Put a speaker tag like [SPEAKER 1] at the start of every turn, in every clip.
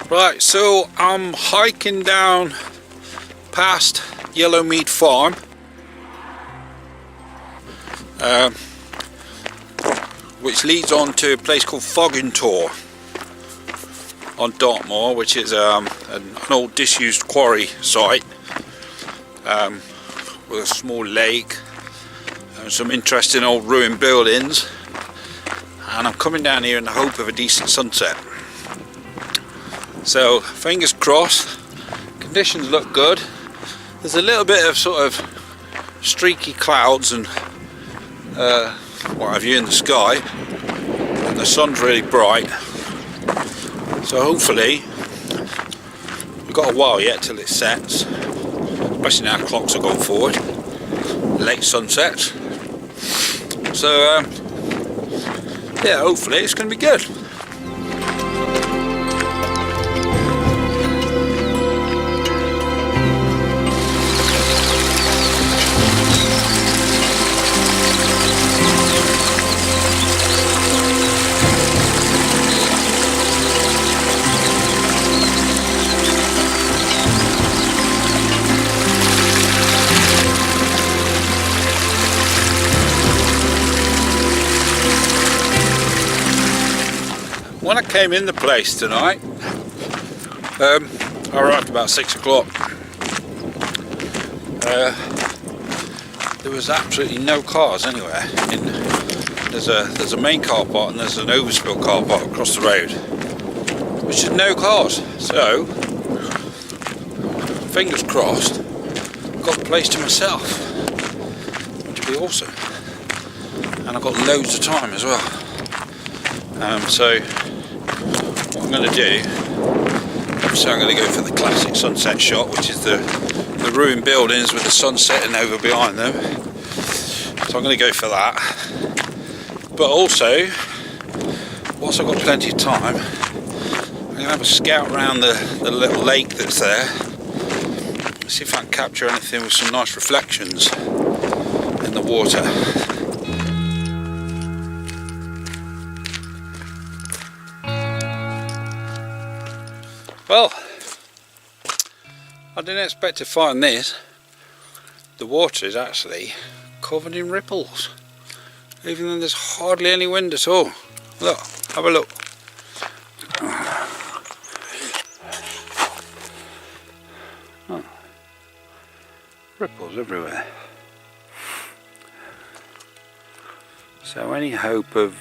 [SPEAKER 1] Right, so I'm hiking down past Yellowmead Farm, which leads on to a place called Foggintor on Dartmoor, which is an old disused quarry site with a small lake and some interesting old ruined buildings. And I'm coming down here in the hope of a decent sunset. So fingers crossed, conditions look good. There's a little bit of sort of streaky clouds and what have you in the sky, and the sun's really bright. So hopefully, we've got a while yet till it sets, especially now clocks are going forward, late sunsets. So yeah, hopefully it's going to be good. When I came in the place tonight, I arrived about 6 o'clock. There was absolutely no cars anywhere. There's a main car park and there's an overspill car park across the road, which is no cars. So, fingers crossed, got the place to myself, which would be awesome. And I've got loads of time as well. So what I'm going to do, obviously I'm going to go for the classic sunset shot, which is the ruined buildings with the sun setting over behind them. So I'm going to go for that. But also, whilst I've got plenty of time, I'm going to have a scout around the little lake that's there. See if I can capture anything with some nice reflections in the water. Well, I didn't expect to find this. The water is actually covered in ripples, even though there's hardly any wind at all. Look, have a look. Oh. Ripples everywhere. So any hope of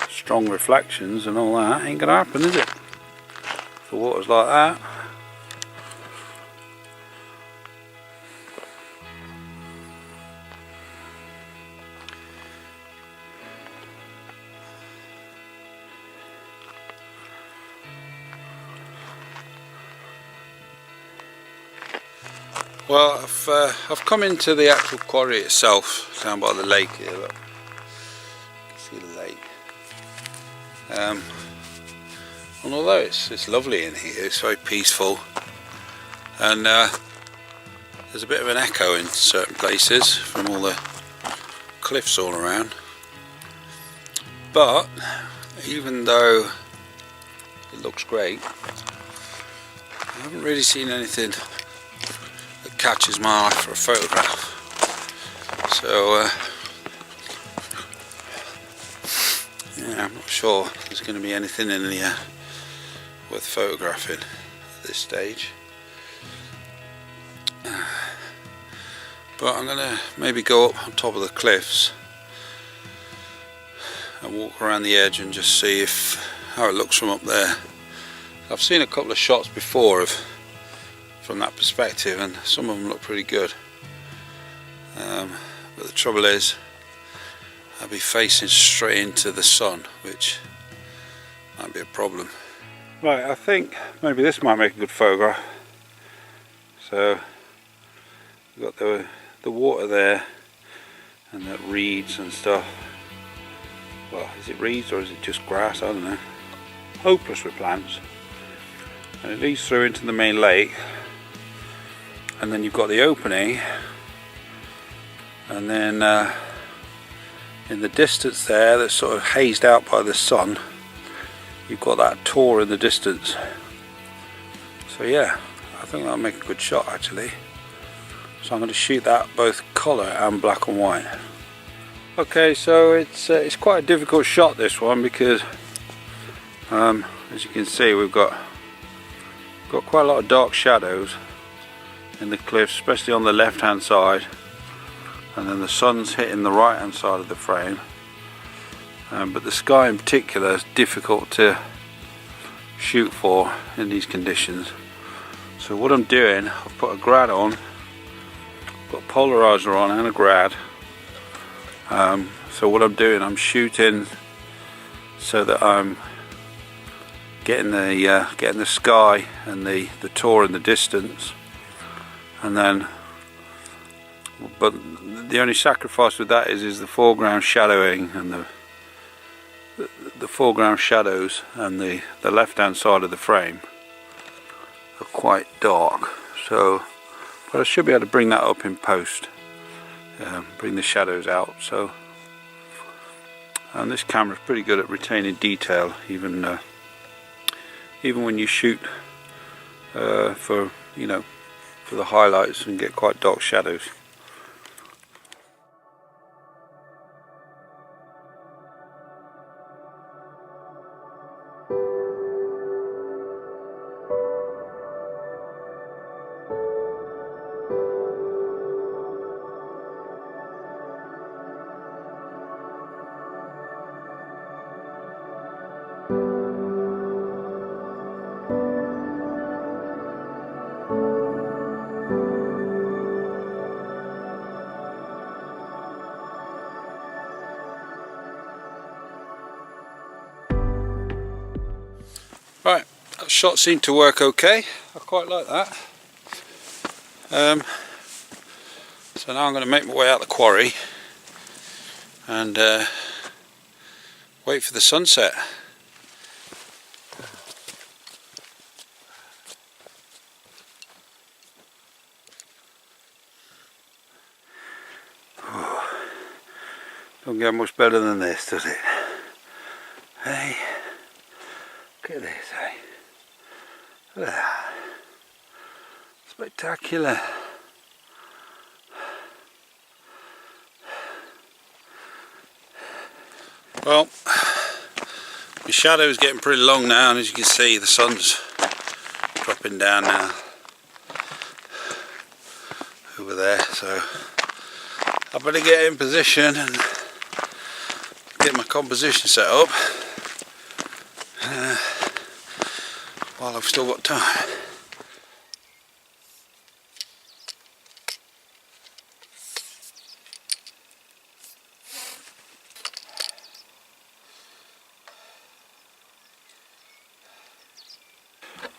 [SPEAKER 1] strong reflections and all that ain't gonna happen, is it? If the water's like that. Well, I've come into the actual quarry itself, down by the lake here. Look, you can see the lake. And although it's lovely in here, it's very peaceful, and there's a bit of an echo in certain places from all the cliffs all around. But even though it looks great, I haven't really seen anything that catches my eye for a photograph. So yeah, I'm not sure there's going to be anything in here worth photographing at this stage. But I'm going to maybe go up on top of the cliffs and walk around the edge and just see how it looks from up there. I've seen a couple of shots before from that perspective, and some of them look pretty good. But the trouble is, I'll be facing straight into the sun, which might be a problem. Right, I think maybe this might make a good photograph. So we've got the water there and the reeds and stuff. Well, is it reeds or is it just grass? I don't know. Hopeless with plants. And it leads through into the main lake, and then you've got the opening, and then in the distance there, that's sort of hazed out by the sun, you've got that tor in the distance. So yeah, I think that'll make a good shot actually. So I'm going to shoot that both colour and black and white. Okay, so it's quite a difficult shot, this one, because as you can see we've got quite a lot of dark shadows in the cliffs, especially on the left hand side, and then the sun's hitting the right hand side of the frame. But the sky in particular is difficult to shoot for in these conditions. So what I'm doing, I've put a grad on, got a polarizer on and a grad. So what I'm doing, I'm shooting so that I'm getting the sky and the tor in the distance, and then, but the only sacrifice with that is the foreground shadowing, and the foreground shadows and the left hand side of the frame are quite dark. So, but I should be able to bring that up in post, bring the shadows out. So, and this camera is pretty good at retaining detail, even when you shoot for the highlights and get quite dark shadows. Right, that shot seemed to work okay. I quite like that. So now I'm going to make my way out the quarry and wait for the sunset. Don't get much better than this, does it? Hey, look at this, hey. Look at that. Spectacular. Well, my shadow is getting pretty long now, and as you can see the sun's dropping down now over there, so I better get in position and get my composition set up while I've still got time.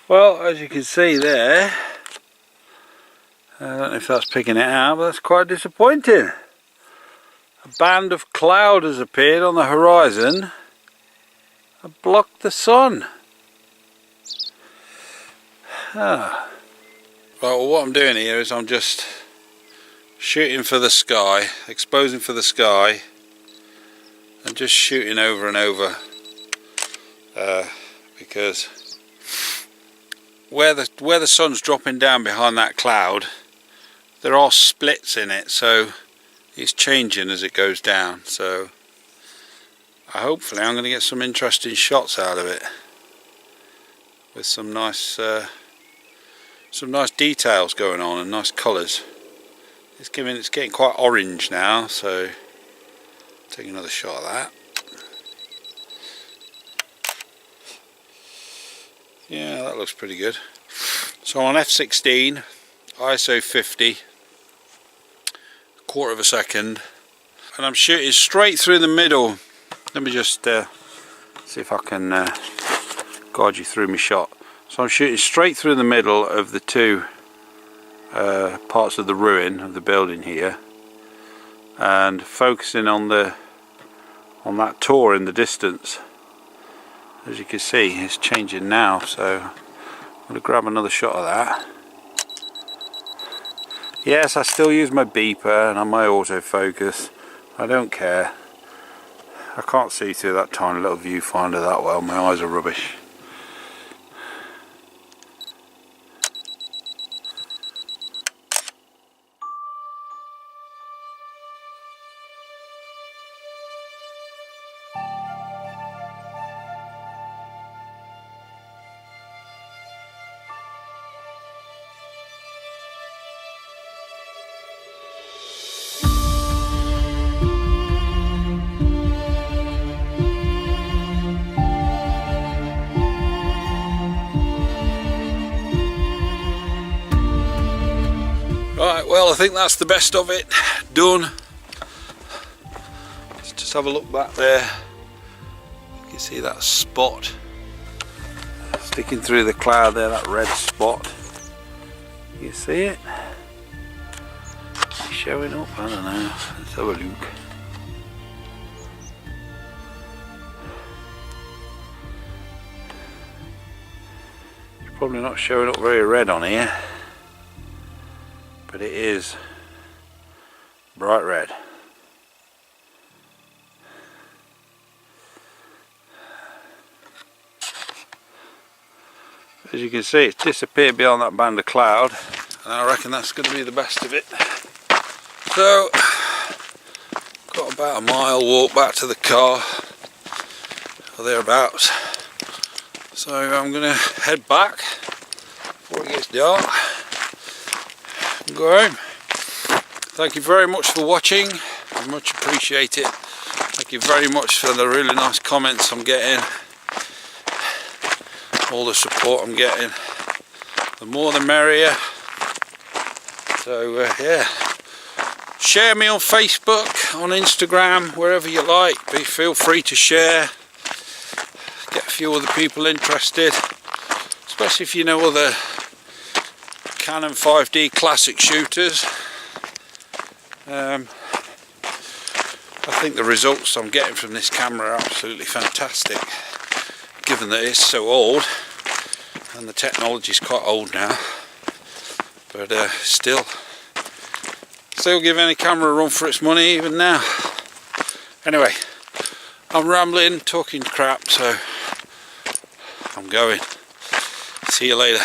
[SPEAKER 1] Well, as you can see there, I don't know if that's picking it out, but that's quite disappointing. A band of cloud has appeared on the horizon and blocked the sun. Ah. Well, what I'm doing here is I'm just shooting for the sky, exposing for the sky, and just shooting over and over, because where the sun's dropping down behind that cloud, there are splits in it, so it's changing as it goes down. So hopefully I'm going to get some interesting shots out of it with some nice details going on and nice colours. It's getting quite orange now, so take another shot of that. Yeah, that looks pretty good. So on f16, ISO 50, quarter of a second, and I'm shooting straight through the middle. Let me just see if I can guide you through my shot. So I'm shooting straight through the middle of the two parts of the ruin of the building here, and focusing on that tor in the distance. As you can see, it's changing now, so I'm going to grab another shot of that. Yes, I still use my beeper and on my autofocus. I don't care. I can't see through that tiny little viewfinder that well, my eyes are rubbish. Right, well, I think that's the best of it done. Let's just have a look back there. You can see that spot sticking through the cloud there, that red spot. You see it? It's showing up? I don't know. Let's have a look. It's probably not showing up very red on here, but it is bright red. As you can see, it's disappeared beyond that band of cloud, and I reckon that's going to be the best of it. So, got about a mile walk back to the car, or thereabouts. So I'm going to head back before it gets dark and go home. Thank you very much for watching, I much appreciate it. Thank you very much for the really nice comments I'm getting, all the support I'm getting. The more the merrier. So yeah, share me on Facebook, on Instagram, wherever you like. Feel free to share, get a few other people interested, especially if you know other Canon 5D classic shooters. I think the results I'm getting from this camera are absolutely fantastic, given that it's so old and the technology is quite old now, but still give any camera a run for its money even now. Anyway, I'm rambling, talking crap, so I'm going. See you later.